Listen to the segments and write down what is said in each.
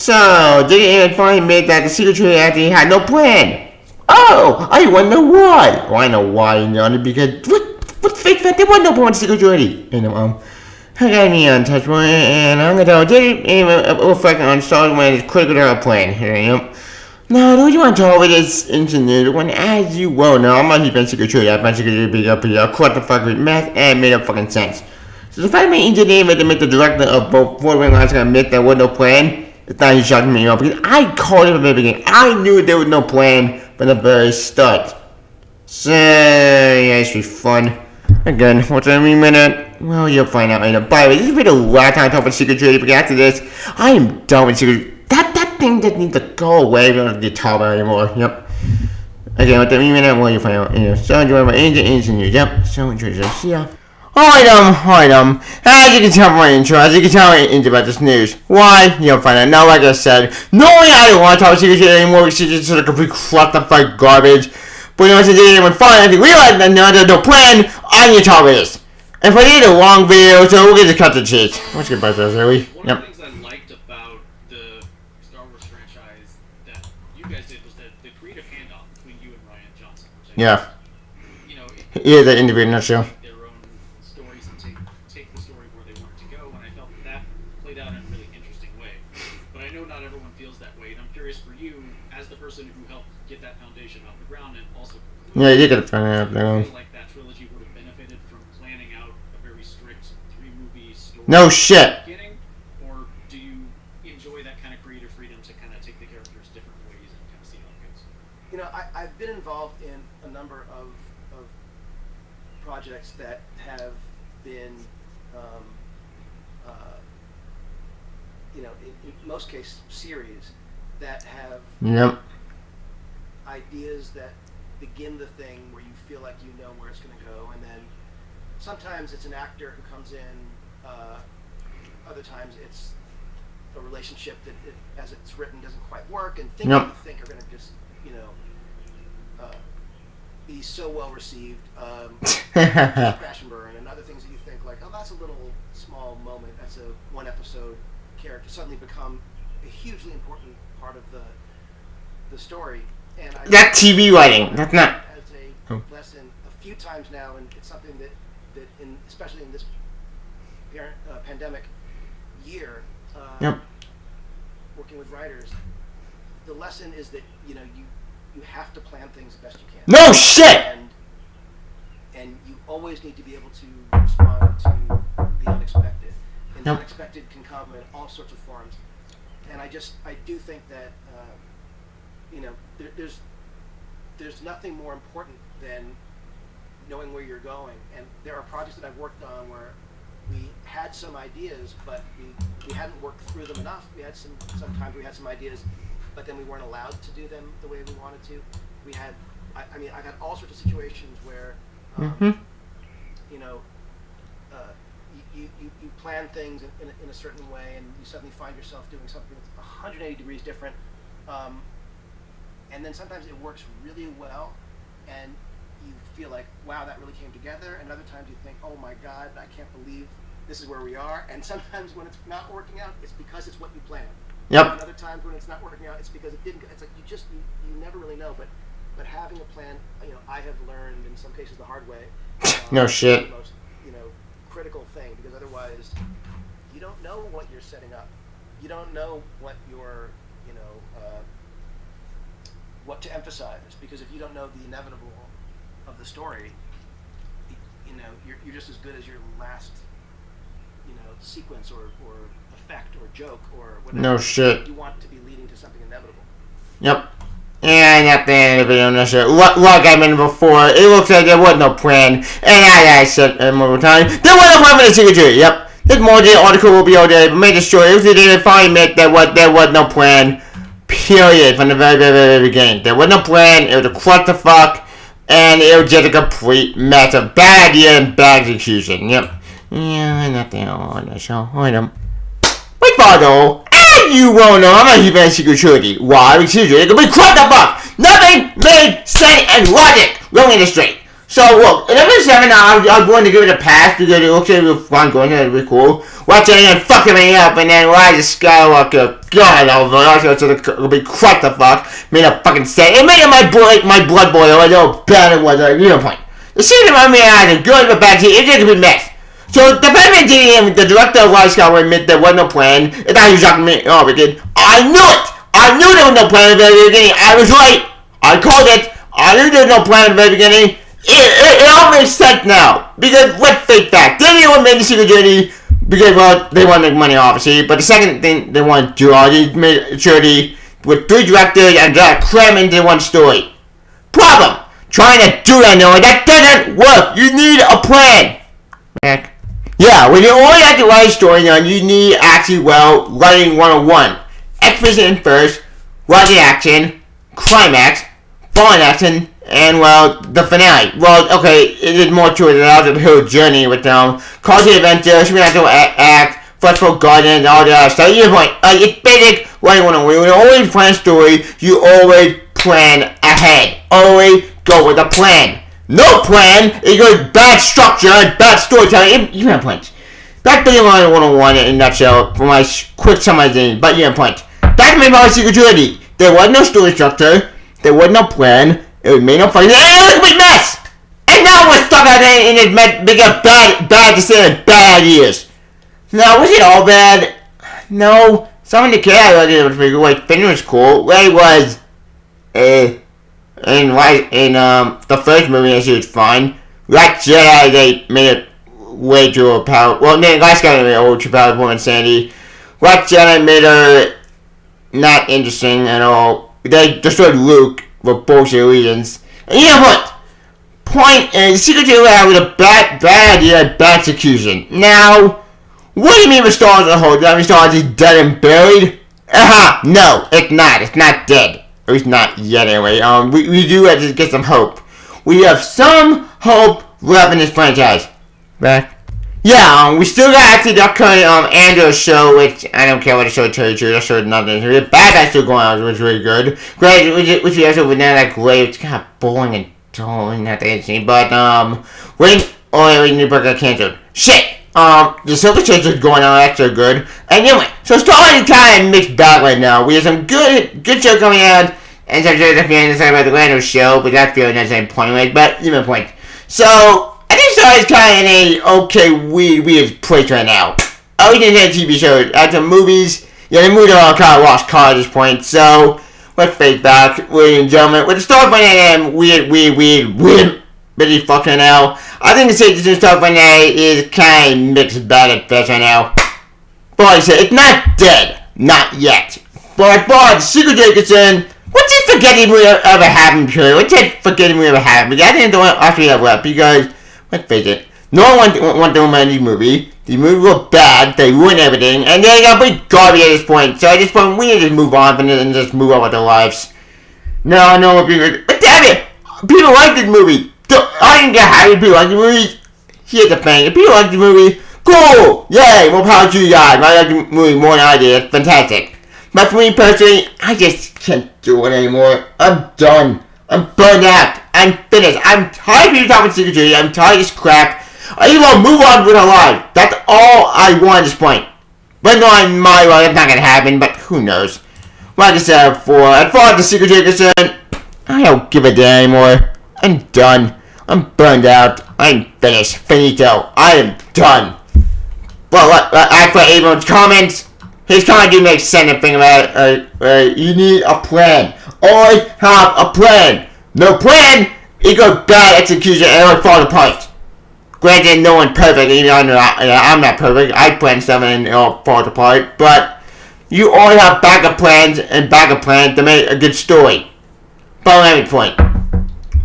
So, J.J Abrams finally admit that the secret trilogy actually had no plan. Oh, I wonder why. Well, I know why, because what fake fact? There was no point in secret trilogy. I got me untouchable, and I'm gonna tell J.J Abrams reflecting on Star Wars' critical to our plan. Now, the reason I talk about this incident when, as you well know, I'm not even secret trilogy. I find secret trilogy up, caught the fuck with math, and made up fucking sense. So the fact that J.J Abrams admit the director of both Ford and Lines gonna admit there was no plan. It's not even shocking me, because I called it from the beginning. I knew there was no plan from the very start. So, yeah, it should be fun. Again, what's every minute? Well, you'll find out later. By the way, this has been the last time I talk about Secret Trilogy, because after this, I am done with Secret. That thing just needs to go away. We don't have to talk about it anymore. Yep. Again, what's every minute? Well, you'll find out. So enjoy my instant news. Yep. So enjoy this. See ya. Alright, as you can tell from my intro, as you can tell into about this news. Why? You'll find out. Now, like I said, normally I don't want to talk about secret shit anymore, because it's just sort of complete clusterfuck garbage. But when finally realized that there's no plan, I'm going to talk about this. And if I did a long video, so we'll get to cut the chase. Let's get back to this, are we? One of the things I liked about the Star Wars franchise that you guys did was that the creative handoff between you and Ryan Johnson. Yeah. Yeah, the interview in a nutshell. Yeah, you could have found it out there. I feel like that trilogy would have benefited from planning out a very strict 3-movie story. No shit. Or do you enjoy that kind of creative freedom to kind of take the characters different ways and kind of see how it goes? I've been involved in a number of projects that have been, in most cases, series that have ideas that begin the thing where you feel like you know where it's going to go, and then sometimes it's an actor who comes in, other times it's a relationship that as it's written doesn't quite work, and things you think are going to just be so well received, crash and burn, and other things that you think like, oh, that's a little small moment, that's a one episode character, suddenly become a hugely important part of the story. And that TV writing, that's not as a lesson a few times now, and it's something that especially in this pandemic year, working with writers, the lesson is that you have to plan things the best you can. No shit. And you always need to be able to respond to the unexpected, and the unexpected can come in all sorts of forms. And I do think that. There's nothing more important than knowing where you're going. And there are projects that I've worked on where we had some ideas, but we hadn't worked through them enough. We had sometimes we had some ideas, but then we weren't allowed to do them the way we wanted to. I've had all sorts of situations where, you plan things in a certain way, and you suddenly find yourself doing something that's 180 degrees different. And then sometimes it works really well, and you feel like, wow, that really came together. And other times you think, oh my God, I can't believe this is where we are. And sometimes when it's not working out, it's because it's what you planned. Yep. And other times when it's not working out, it's because it didn't. It's like you never really know. But having a plan, I have learned in some cases the hard way. No shit. The most critical thing, because otherwise you don't know what you're setting up. You don't know what you're what to emphasize, because if you don't know the inevitable of the story, you're just as good as your last sequence or effect or joke or whatever. No shit. You want to be leading to something inevitable. Yep. And at the end of the video, no shit. Like I mentioned before, it looks like there was no plan. And as I said multiple times, there was no plan for the secret trilogy. Yep. This more article will be all day, but make sure if they didn't finally admit there was no plan. Period. From the very, very, very beginning. There was no plan. It was a clusterfuck. And it was just a complete mess of bad idea and bad execution. Yep. Yeah, nothing on the show. Item. But Father, as you well know, I'm not even secret trilogy. Why? Because it's a complete clusterfuck. Nothing made sense and logic going in the straight. So look, in episode 7, I'm going to give it a pass because it looks like it was fun going. It'd be cool. Watch it and fuck everything up, and then Rise of Skywalker. God, it'll be crap the fuck. Made a fucking set. It made my blood boil. I know how bad it was. You know, point. The scene about me as a good but bad scene. It's just a big mess. So the Batman DDM, the director of Rise of Skywalker, admitted there was no plan. It's not he was talking to me. Oh, but I knew it. I knew there was no plan at the very beginning. I was right. I called it. I knew there was no plan at the very beginning. It all makes sense now. Because let's face that. They didn't want to make the Secret Journey because, well, they want to make money, obviously. But the second thing they want to do, they made a trilogy with 3 directors and cram into one story. Problem. Trying to do that, no, that doesn't work. You need a plan. Heck. Yeah, when you only have to write a story, you need actually, well, writing 101. Exposition first, writing action, climax, falling action, and, well, the finale. Well, okay, it is more to it than that. The whole journey with them. Call to adventure, supernatural act, festival garden, and all the other stuff. You point, it's basic writing 101. When you always plan a story, you always plan ahead. Always go with a plan. No plan equals bad structure and bad storytelling. You have points. That's the 101 in a nutshell for my quick summarization, but you have points. That's my power Secret Trilogy. There was no story structure. There was no plan. It was made no fucking. It was a big mess. And now we're stuck out in it bigger bad decisions, bad ideas. Now, was it all bad? No. Some of the characters it was pretty good. Like Finn was cool. Ray was in the first movie, I see it's fine. Last Jedi, they made it way too overpowered. Well, the last guy made it overpowered woman Sandy. Last Jedi made her not interesting at all. They destroyed Luke for bullshit reasons. And you know what? Point is, Secret Jedi with a bad idea, bad execution. Now, what do you mean with Star Wars as a whole? Do you mean Star Wars is dead and buried? No, it's not. It's not dead. At least not yet, anyway. We do have to get some hope. We have some hope left in this franchise. Back. Yeah, we still got actually the upcoming Andor show, which I don't care what the show tells you. That show is nothing. The Bad Batch still going on, which was really good. Great, which the episode was not that great. It's kind of boring and dull and not that interesting. But New Book got canceled. Shit. The Silver Chase is going on. That's so good. And anyway, so Star Wars is kind of mixed bag right now. We have some good show coming out, and some shows that feeling excited about the Lando show, but that's feeling the same point, right? But you know the point. So I think Star Wars is kind of in a okay weird place right now. We didn't have TV shows. After movies, the movies are all kind of lost cause at this point. So let's face back, ladies and gentlemen, with the Star Wars weird, busy fucking hell. I think the Satan stuff right now is kind of mixed bag at best right now. But like I said, it's not dead. Not yet. But as far as Secret Journey is concerned, what's this forgetting movie ever happened, period? What's that forgetting movie ever happened? Because I think the one actually have left, because, let's face it, no one wants to remind the movie. The movie was bad, they ruined everything, and they're complete garbage at this point. So at this point, we need to just move on from this and just move on with our lives. No, but damn it! People like this movie. I didn't get happy people like the movie. Here's the thing. If people like the movie, cool! Yay! More power to you guys. I like the movie more than I did. It's fantastic. But for me personally, I just can't do it anymore. I'm done. I'm burned out. I'm finished. I'm tired of people talking Secret Journey. I'm tired of this crap. I just want to move on with our life. That's all I want at this point. But no, in my life, it's not going to happen, but who knows. Like I said before, as far as the Secret Journey is concerned, I don't give a damn anymore. I'm done. I'm burned out. I'm finished. Finito. I am done. Well, as for Abrams' comments, his comment do make sense and think about it. You need a plan. Always have a plan. No plan equals bad execution and it will fall apart. Granted, no one's perfect. Even though I'm not perfect. I plan something and it all falls apart. But you always have backup plans to make a good story. But every point.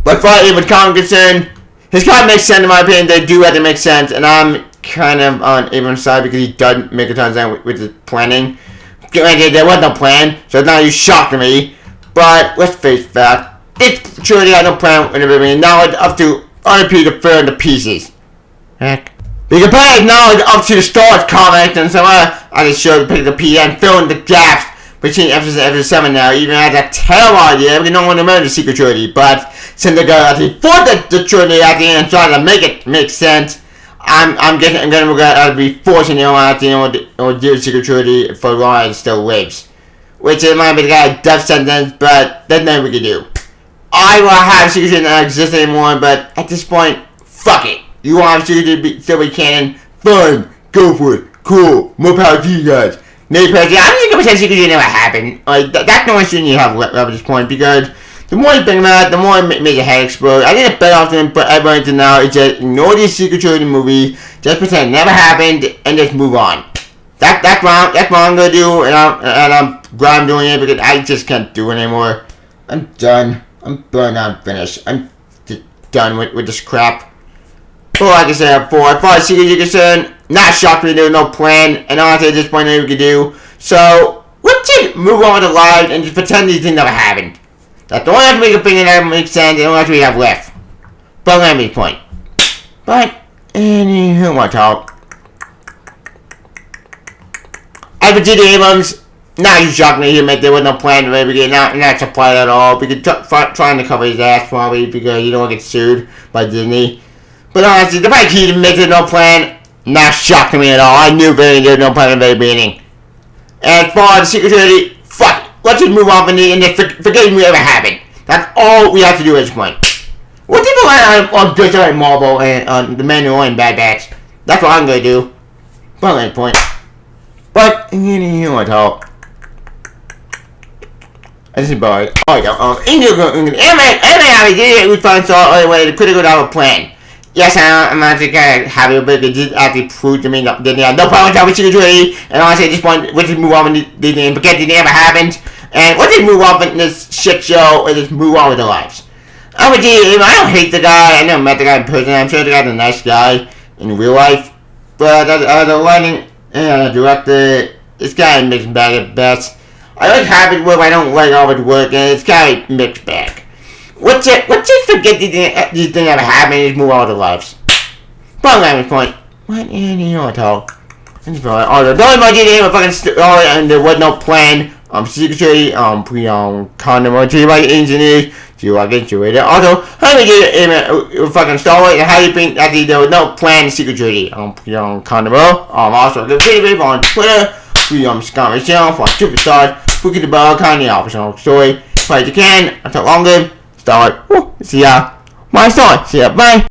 But as far as Abrams' comment concerned, his comment makes sense in my opinion. They do have to make sense, and I'm kind of on Abrams' side because he doesn't make a ton of sense with his planning. Granted, there was no plan, so it's not you shocked me. But let's face fact, this trilogy had no plan in the beginning. Now it's up to other people to fill in the pieces. Heck. The plan is now up to the Star Wars comics and some other showed to pick the P and fill in the gaps between episode 7 now, even had a terrible idea because no one remembers the secret trilogy. But since they got actually for the trilogy at the end and trying to make it make sense, I'm gonna be forcing them at the end or do the secret trilogy for as long as it still lives. Which it might be the guy death sentence, but there's nothing we can do. I will have secret trilogy not exist anymore, but at this point, fuck it. You want secret trilogy still be canon? Fine, go for it. Cool, more power to you guys. Maybe I'm just gonna say secret trilogy never happened. Like that's no issue you have left at this point because the more you think about it, the more it makes your head explode. I think it's better off than for everyone to know is just ignore the secret trilogy movie, just pretend it never happened, and just move on. That's what I'm gonna do, and I'm glad I'm doing it because I just can't do it anymore. I'm done. I'm done. I'm finished. I'm just done with this crap. But like I said before, as far as secret is concerned, not shocked me there was no plan, and honestly at this point nothing we could do. So let's just move on with the lives and just pretend these things never happened. That's the only have to make a thing that makes sense, and the only we have left. But let me point. But anywho, my talk. As for J.J Abrams, not you shocked me. He admit there was no plan to maybe get not supplied at all. Because trying to cover his ass probably because you don't want to get sued by Disney. But honestly, the fact he admits there's no plan, not shocking me at all. I knew there was no plan in the very beginning. And as far as the secret trilogy, fuck it. Let's just move on from it and just forget it ever happened. That's all we have to do at this point. What people on good like Marvel and on the Mandalorian Bad Batch? That's what I'm gonna do. But at this point. But you want to talk. This is boring. Oh yeah. Anime we found saw other way to critical dollar plan. Yes, I'm actually kind of happy about it. It did actually prove to me that they had no problem with secret trilogy. And honestly, at this point, let's just move on with the name. Forget the name ever happened. And let's just move on with this shit show and just move on with their lives. I don't hate the guy. I never met the guy in person. I'm sure the guy's a nice guy in real life. But the writing and the director, it's kind of mixed bag at best. I like having work, I don't like all his work, and it's kind of mixed bag. Let's just forget these things ever happened and just move on with their lives. But at this point, what you know talk? The only my J.J. fucking story and there was no plan. Secretary, condom to my engineers, to enjoy it. Also, how do you get fucking story and how do you think that there was no plan secretary? Condom. Also, the video on Twitter, Scott Michelle for Superstars, Bookie the Ball, Kanye Officer Story. If you can, until longer, start. See ya. My story. See ya. Bye.